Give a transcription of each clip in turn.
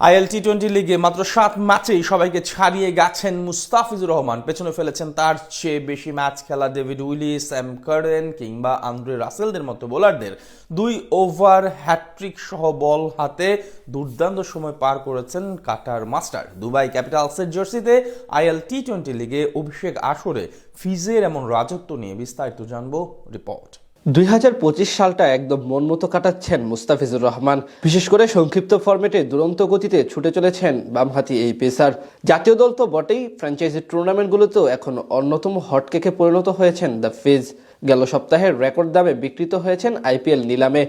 IL টি-20 লিগে মাত্র 7 ম্যাচেই সবাইকে ছাড়িয়ে গেছেন মুস্তাফিজুর রহমান। পেছনে ফেলেছেন তার চেয়ে বেশি ম্যাচ খেলা ডেভিড উইলিস, স্যাম কারেন কিংবা আন্দ্রে রাসেলদের মতো বোলারদের 2 ওভার হ্যাট্রিক সহ বল হাতে দুর্দান্ত সময় পার করেছেন কাটার মাস্টার। দুবাই ক্যাপিটালসের জার্সিতে আইএল টি-20 লিগে অভিষেক আসরে ফিজের এমন রাজত্ব নিয়ে বিস্তারিত জানবো রিপোর্ট। 2025 সালটা একদম মন মতো কাটাচ্ছেন মুস্তাফিজুর রহমান। বিশেষ করে সংক্ষিপ্ত ফরম্যাটে দুরন্ত গতিতে ছুটে চলেছেন বামহাতি এই পেসার। জাতীয় দল তো বটেই, ফ্র্যাঞ্চাইজি টুর্নামেন্টগুলোতেও এখন অন্যতম হটকেকে পরিণত হয়েছেন দ্য ফিজ। গেল সপ্তাহে রেকর্ড দামে বিক্রিত হয়েছেন আইপিএল নিলামে।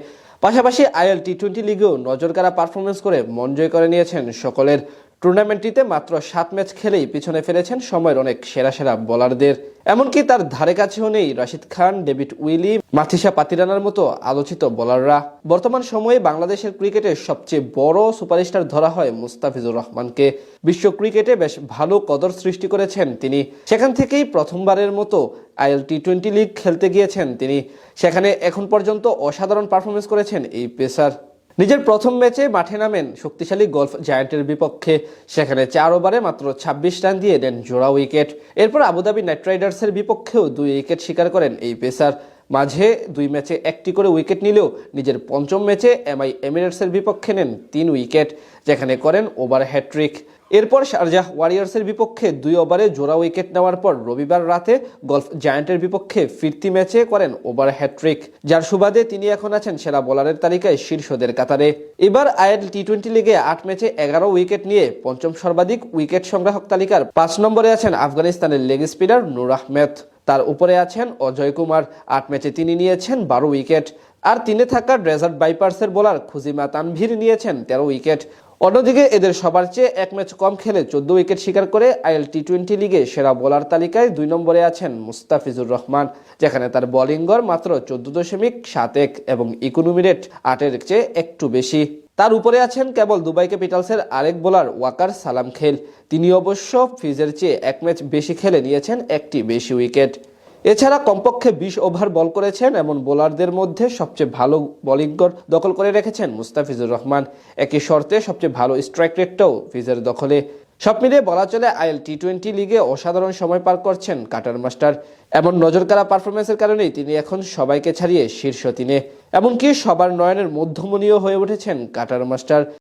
পাশাপাশি আইএল টি-20 লিগেও নজরকাড়া পারফরমেন্স করে মন জয় করে নিয়েছেন সকলের। টুর্নামেন্টটিতে মাত্র 7 ম্যাচ খেলেই পিছনে ফেলেছেন সময়ের অনেক সেরা বোলারদের। এমনকি তার ধারে কাছেও নেই রাশিদ খান, ডেভিড উইলি, মাথিসা পাতিরানার মতো আলোচিত বোলাররা। বর্তমান সময়ে বাংলাদেশের ক্রিকেটের সবচেয়ে বড় সুপারস্টার ধরা হয় মুস্তাফিজুর রহমানকে। বিশ্ব ক্রিকেটে বেশ ভালো কদর সৃষ্টি করেছেন তিনি। সেখান থেকেই প্রথমবারের মতো আইএল টি-20 লিগ খেলতে গিয়েছেন তিনি। সেখানে এখন পর্যন্ত অসাধারণ পারফরমেন্স করেছেন এই পেসার। নিজের প্রথম ম্যাচে মাঠে নামেন শক্তিশালী গলফ জায়ান্টের বিপক্ষে। সেখানে 4 ওভারে মাত্র 26 রান দিয়ে দেন জোড়া উইকেট। এরপর আবুধাবি নাইট রাইডার্সের বিপক্ষেও 2 উইকেট শিকার করেন এই পেসার। মাঝে 2 ম্যাচে 1টি করে উইকেট নিলেও নিজের পঞ্চম ম্যাচে এমআই এমিরেটসের বিপক্ষে নেন 3 উইকেট, যেখানে করেন ওভার হ্যাট্রিক। এরপর শারজাহ ওয়ারিয়ার্সের বিপক্ষে 2 ওভারে জোড়া উইকেট নেওয়ার পর রবিবার রাতে গলফ জায়ান্টের বিপক্ষে ফিরতি ম্যাচে করেন ওভার হ্যাট্রিক, যার সুবাদে তিনি এখন আছেন সেরা বোলারের তালিকায় শীর্ষদের কাতারে। এবার আইএল টি-20 লিগে 8 ম্যাচে 11 উইকেট নিয়ে পঞ্চম সর্বাধিক উইকেট সংগ্রাহক তালিকার 5 নম্বরে আছেন আফগানিস্তানের লেগ স্পিনার নূর আহমেদ। তার উপরে আছেন অজয় কুমার। 8 ম্যাচে তিনি নিয়েছেন 12 উইকেট। আর 3-এ থাকা ডেজার্ট ভাইপার্সের বোলার খুজিমা তানভীর নিয়েছেন 13 উইকেট। অন্যদিকে এদের সবার চেয়ে 1 ম্যাচ কম খেলে 14 উইকেট শিকার করে আইএল টি-20 লিগে সেরা বোলার তালিকায় 2 নম্বরে আছেন মুস্তাফিজুর রহমান, যেখানে তার বোলিং গড় মাত্র 14.71 এবং ইকোনমি রেট 8-এর চেয়ে একটু বেশি। তার উপরে আছেন কেবল দুবাই ক্যাপিটালসের আরেক বোলার ওয়াকার সালাম খেল। তিনি অবশ্য ফিজের চেয়ে 1 ম্যাচ বেশি খেলে নিয়েছেন 1টি বেশি উইকেট। এছাড়া কমপক্ষে 20 ওভার বল করেছেন এমন বোলারদের মধ্যে সবচেয়ে ভালো বোলিং গড় দখল করে রেখেছেন মুস্তাফিজুর রহমান। একই শর্তে সবচেয়ে ভালো স্ট্রাইক রেটটাও ফিজের দখলে। সব মিলিয়ে বলা চলে আইএল টি-20 লিগে অসাধারণ সময় পার করছেন কাটার মাস্টার। এমন নজরকাড়া পারফরমেন্সের কারণেই তিনি এখন সবাইকে ছাড়িয়ে শীর্ষ 3-এ, এমনকি সবার নয়নের মধ্যমণিও হয়ে উঠেছেন কাটার মাস্টার।